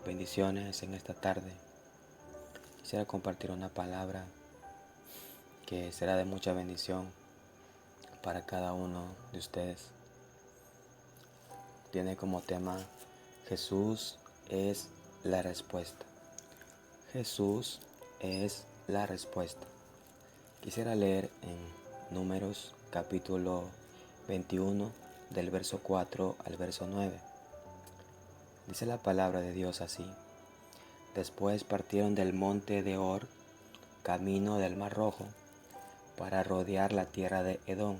Bendiciones en esta tarde. Quisiera compartir una palabra que será de mucha bendición para cada uno de ustedes. Tiene como tema: Jesús es la respuesta. Jesús es la respuesta. Quisiera leer en Números capítulo 21 del verso 4 al verso 9. Dice la palabra de Dios así: Después partieron del monte de Hor, camino del Mar Rojo, para rodear la tierra de Edom.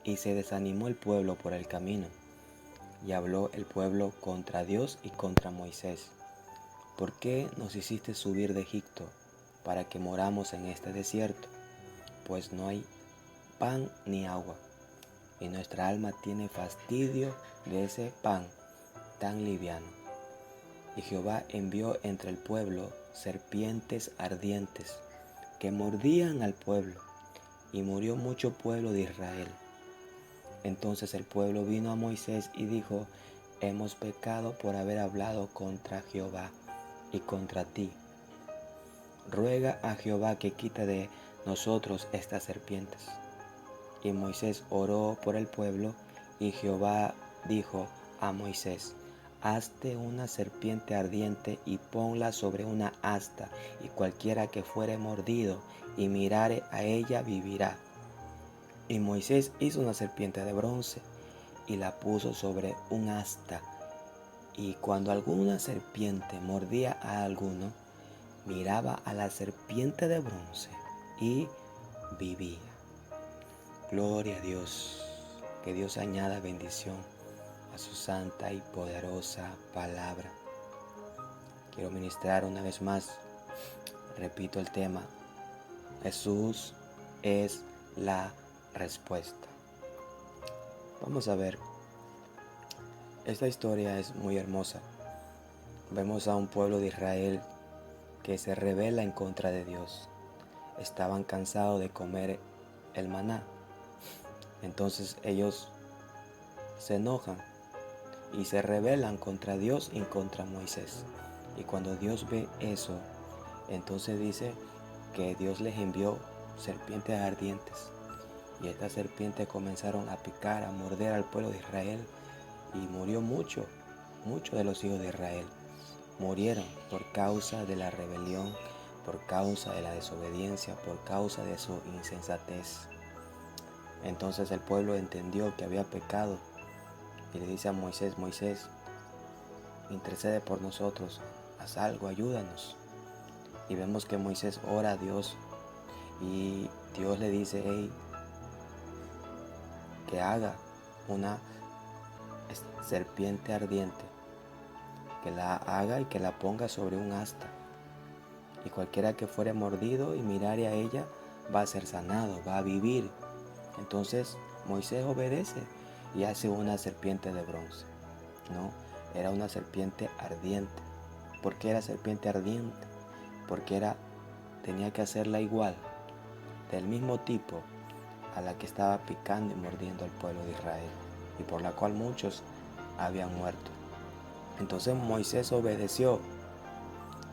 Y se desanimó el pueblo por el camino, y habló el pueblo contra Dios y contra Moisés: ¿Por qué nos hiciste subir de Egipto para que moramos en este desierto? Pues no hay pan ni agua, y nuestra alma tiene fastidio de ese pan tan liviano. Y Jehová envió entre el pueblo serpientes ardientes que mordían al pueblo, y murió mucho pueblo de Israel. Entonces el pueblo vino a Moisés y dijo: Hemos pecado por haber hablado contra Jehová y contra ti. Ruega a Jehová que quite de nosotros estas serpientes. Y Moisés oró por el pueblo, y Jehová dijo a Moisés: Hazte una serpiente ardiente y ponla sobre una asta, y cualquiera que fuere mordido y mirare a ella vivirá. Y Moisés hizo una serpiente de bronce y la puso sobre un asta. Y cuando alguna serpiente mordía a alguno, miraba a la serpiente de bronce y vivía. Gloria a Dios. Que Dios añada bendición a su santa y poderosa palabra. Quiero ministrar una vez más. Repito el tema: Jesús es la respuesta. Vamos a ver. Esta historia es muy hermosa. Vemos a un pueblo de Israel que se rebela en contra de Dios. Estaban cansados de comer el maná. Entonces ellos se enojan y se rebelan contra Dios y contra Moisés. Y cuando Dios ve eso, entonces dice que Dios les envió serpientes ardientes. Y estas serpientes comenzaron a picar, a morder al pueblo de Israel. Y murió mucho de los hijos de Israel. Murieron por causa de la rebelión, por causa de la desobediencia, por causa de su insensatez. Entonces el pueblo entendió que había pecado y le dice a Moisés: Moisés, intercede por nosotros, haz algo, ayúdanos. Y vemos que Moisés ora a Dios y Dios le dice: que haga una serpiente ardiente, que la haga y que la ponga sobre un asta. Y cualquiera que fuere mordido y mirare a ella va a ser sanado, va a vivir. Entonces Moisés obedece y hace una serpiente de bronce. No, era una serpiente ardiente. ¿Por qué era serpiente ardiente? Porque tenía que hacerla igual, del mismo tipo a la que estaba picando y mordiendo al pueblo de Israel, y por la cual muchos habían muerto. Entonces Moisés obedeció,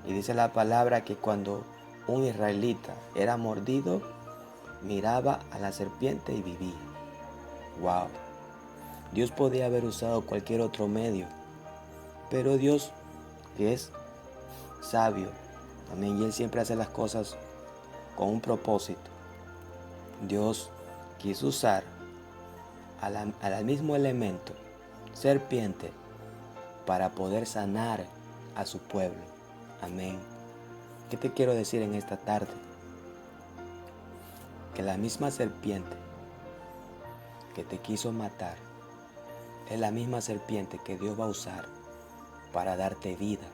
y dice la palabra que cuando un israelita era mordido, miraba a la serpiente y vivía. ¡Wow! Dios podía haber usado cualquier otro medio, pero Dios, que es sabio, amén, y Él siempre hace las cosas con un propósito. Dios quiso usar al mismo elemento, serpiente, para poder sanar a su pueblo. Amén. ¿Qué te quiero decir en esta tarde? Que la misma serpiente que te quiso matar es la misma serpiente que Dios va a usar para darte vida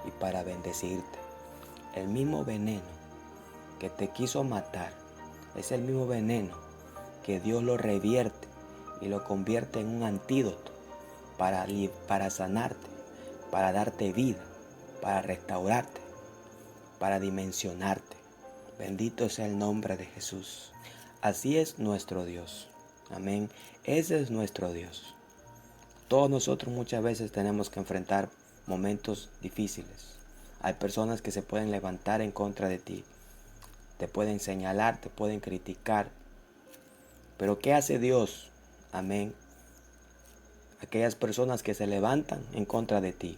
y para bendecirte. El mismo veneno que te quiso matar es el mismo veneno que Dios lo revierte y lo convierte en un antídoto para sanarte, para darte vida, para restaurarte, para dimensionarte. Bendito sea el nombre de Jesús. Así es nuestro Dios. Amén. Ese es nuestro Dios. Todos nosotros muchas veces tenemos que enfrentar momentos difíciles. Hay personas que se pueden levantar en contra de ti. Te pueden señalar, te pueden criticar. Pero ¿qué hace Dios? Amén. Aquellas personas que se levantan en contra de ti.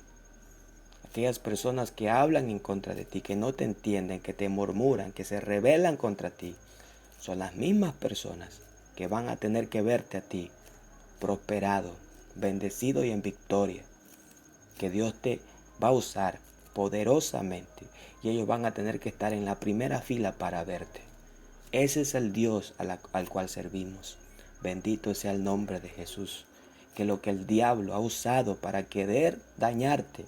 Aquellas personas que hablan en contra de ti, que no te entienden, que te murmuran, que se rebelan contra ti, son las mismas personas que van a tener que verte a ti prosperado, bendecido y en victoria. Que Dios te va a usar poderosamente y ellos van a tener que estar en la primera fila para verte. Ese es el Dios al cual servimos. Bendito sea el nombre de Jesús. Que lo que el diablo ha usado para querer dañarte,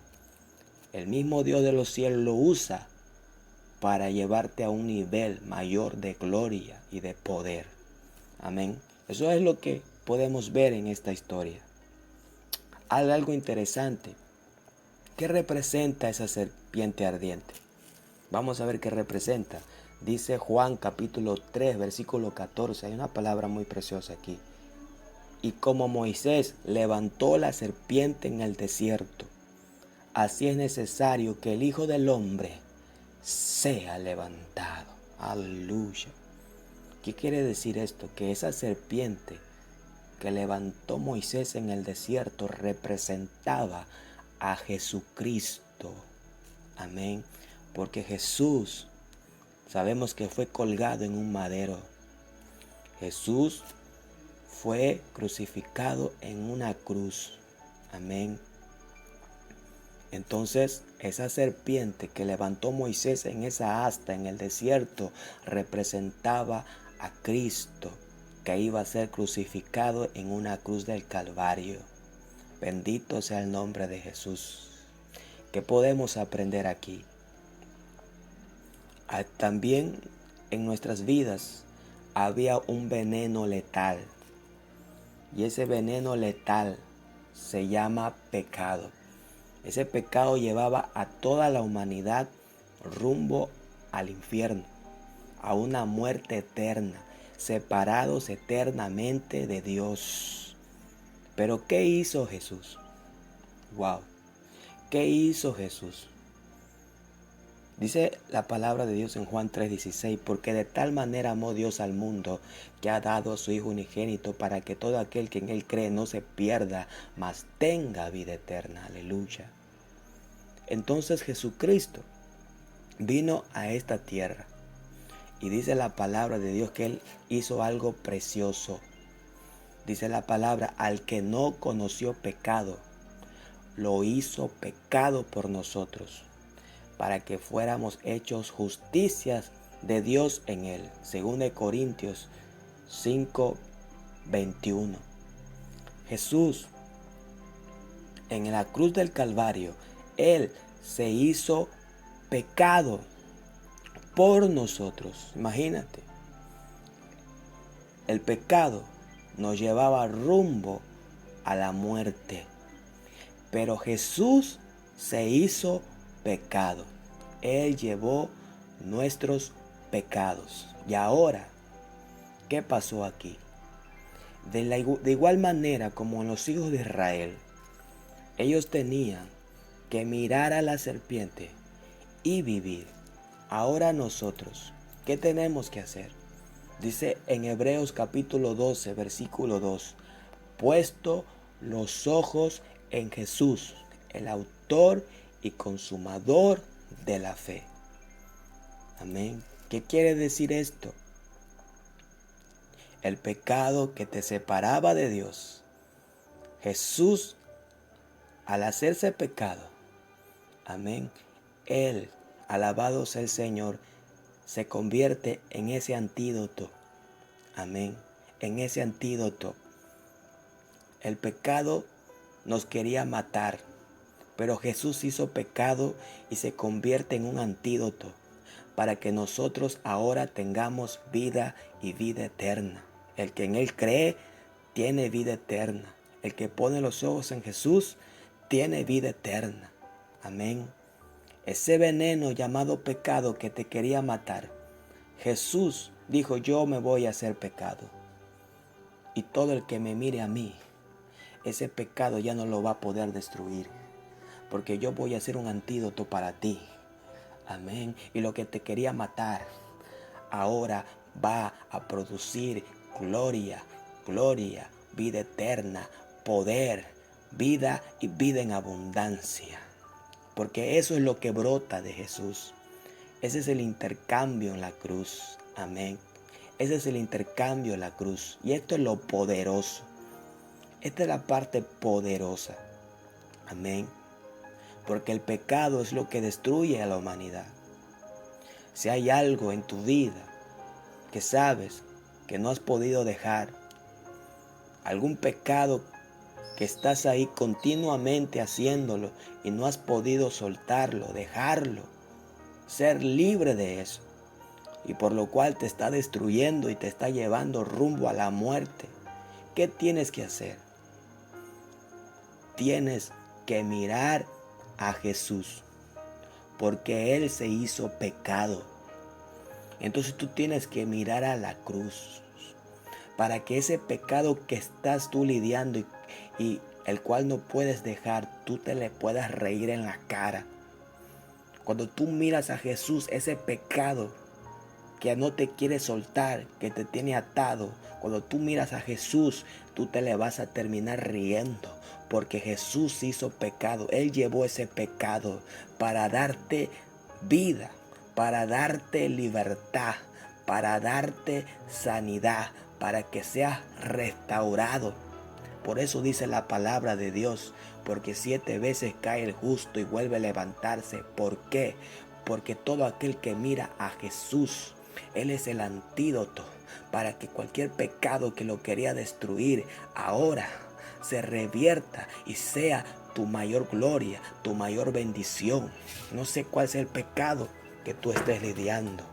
el mismo Dios de los cielos lo usa para llevarte a un nivel mayor de gloria y de poder. Amén. Eso es lo que podemos ver en esta historia. Hay algo interesante. ¿Qué representa esa serpiente ardiente? Vamos a ver qué representa. Dice Juan capítulo 3, versículo 14. Hay una palabra muy preciosa aquí. Y como Moisés levantó la serpiente en el desierto, así es necesario que el Hijo del Hombre sea levantado. Aleluya. ¿Qué quiere decir esto? Que esa serpiente que levantó Moisés en el desierto representaba a Jesucristo. Amén. Porque Jesús, sabemos que fue colgado en un madero. Jesús fue crucificado en una cruz. Amén. Entonces, esa serpiente que levantó Moisés en esa asta en el desierto representaba a Cristo, que iba a ser crucificado en una cruz del Calvario. Bendito sea el nombre de Jesús. ¿Qué podemos aprender aquí? También en nuestras vidas había un veneno letal. Y ese veneno letal se llama pecado. Ese pecado llevaba a toda la humanidad rumbo al infierno, a una muerte eterna, separados eternamente de Dios. Pero ¿qué hizo Jesús? Wow. ¿Qué hizo Jesús? Dice la palabra de Dios en Juan 3:16, porque de tal manera amó Dios al mundo que ha dado a su Hijo unigénito para que todo aquel que en Él cree no se pierda, mas tenga vida eterna. Aleluya. Entonces Jesucristo vino a esta tierra y dice la palabra de Dios que Él hizo algo precioso. Dice la palabra, al que no conoció pecado, lo hizo pecado por nosotros, para que fuéramos hechos justicias de Dios en Él. Según de Corintios 5:21. Jesús, en la cruz del Calvario, Él se hizo pecado por nosotros. Imagínate, el pecado nos llevaba rumbo a la muerte. Pero Jesús se hizo pecado. Él llevó nuestros pecados. Y ahora, ¿qué pasó aquí? De igual manera como en los hijos de Israel, ellos tenían que mirar a la serpiente y vivir. Ahora nosotros, ¿qué tenemos que hacer? Dice en Hebreos capítulo 12, versículo 2, puesto los ojos en Jesús, el autor y consumador de la fe. Amén. ¿Qué quiere decir esto? El pecado que te separaba de Dios. Jesús, al hacerse pecado, amén, Él, alabado sea el Señor, se convierte en ese antídoto. Amén. En ese antídoto. El pecado nos quería matar, pero Jesús hizo pecado y se convierte en un antídoto para que nosotros ahora tengamos vida y vida eterna. El que en Él cree tiene vida eterna. El que pone los ojos en Jesús tiene vida eterna. Amén. Ese veneno llamado pecado que te quería matar, Jesús dijo, yo me voy a hacer pecado. Y todo el que me mire a mí, ese pecado ya no lo va a poder destruir. porque yo voy a ser un antídoto para ti. Amén. Y lo que te quería matar, ahora va a producir gloria, gloria, vida eterna, poder, vida y vida en abundancia. Porque eso es lo que brota de Jesús. Ese es el intercambio en la cruz. Amén. Ese es el intercambio en la cruz. Y esto es lo poderoso. Esta es la parte poderosa. Amén. Porque el pecado es lo que destruye a la humanidad. Si hay algo en tu vida que sabes que no has podido dejar, algún pecado que estás ahí continuamente haciéndolo y no has podido soltarlo, dejarlo, ser libre de eso, y por lo cual te está destruyendo y te está llevando rumbo a la muerte, ¿qué tienes que hacer? Tienes que mirar a Jesús, porque Él se hizo pecado. Entonces tú tienes que mirar a la cruz, para que ese pecado que estás tú lidiando y el cual no puedes dejar, tú te le puedas reír en la cara. Cuando tú miras a Jesús, ese pecado que no te quiere soltar, que te tiene atado, cuando tú miras a Jesús, tú te le vas a terminar riendo, porque Jesús hizo pecado. Él llevó ese pecado para darte vida, para darte libertad, para darte sanidad, para que seas restaurado. Por eso dice la palabra de Dios, porque 7 veces cae el justo y vuelve a levantarse. ¿Por qué? Porque todo aquel que mira a Jesús, Él es el antídoto para que cualquier pecado que lo quería destruir ahora se revierta y sea tu mayor gloria, tu mayor bendición. No sé cuál es el pecado que tú estés lidiando,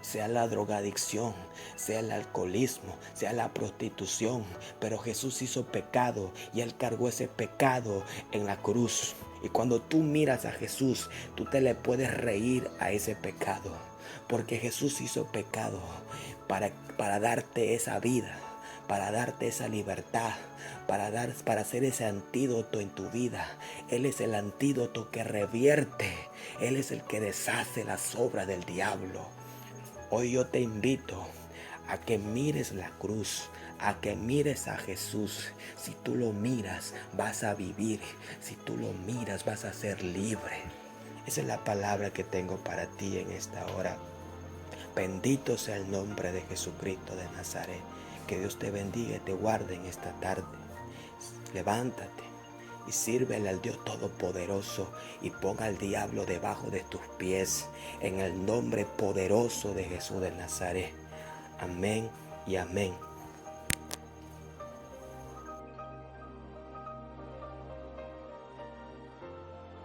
sea la drogadicción, sea el alcoholismo, sea la prostitución, pero Jesús hizo pecado y Él cargó ese pecado en la cruz. Y cuando tú miras a Jesús, tú te le puedes reír a ese pecado, porque Jesús hizo pecado para darte esa vida, para darte esa libertad, para hacer ese antídoto en tu vida. Él es el antídoto que revierte, Él es el que deshace las obras del diablo. Hoy yo te invito a que mires la cruz, a que mires a Jesús. Si tú lo miras, vas a vivir. Si tú lo miras, vas a ser libre. Esa es la palabra que tengo para ti en esta hora. Bendito sea el nombre de Jesucristo de Nazaret. Que Dios te bendiga y te guarde en esta tarde. Levántate y sírvele al Dios Todopoderoso y ponga al diablo debajo de tus pies en el nombre poderoso de Jesús de Nazaret. Amén y amén.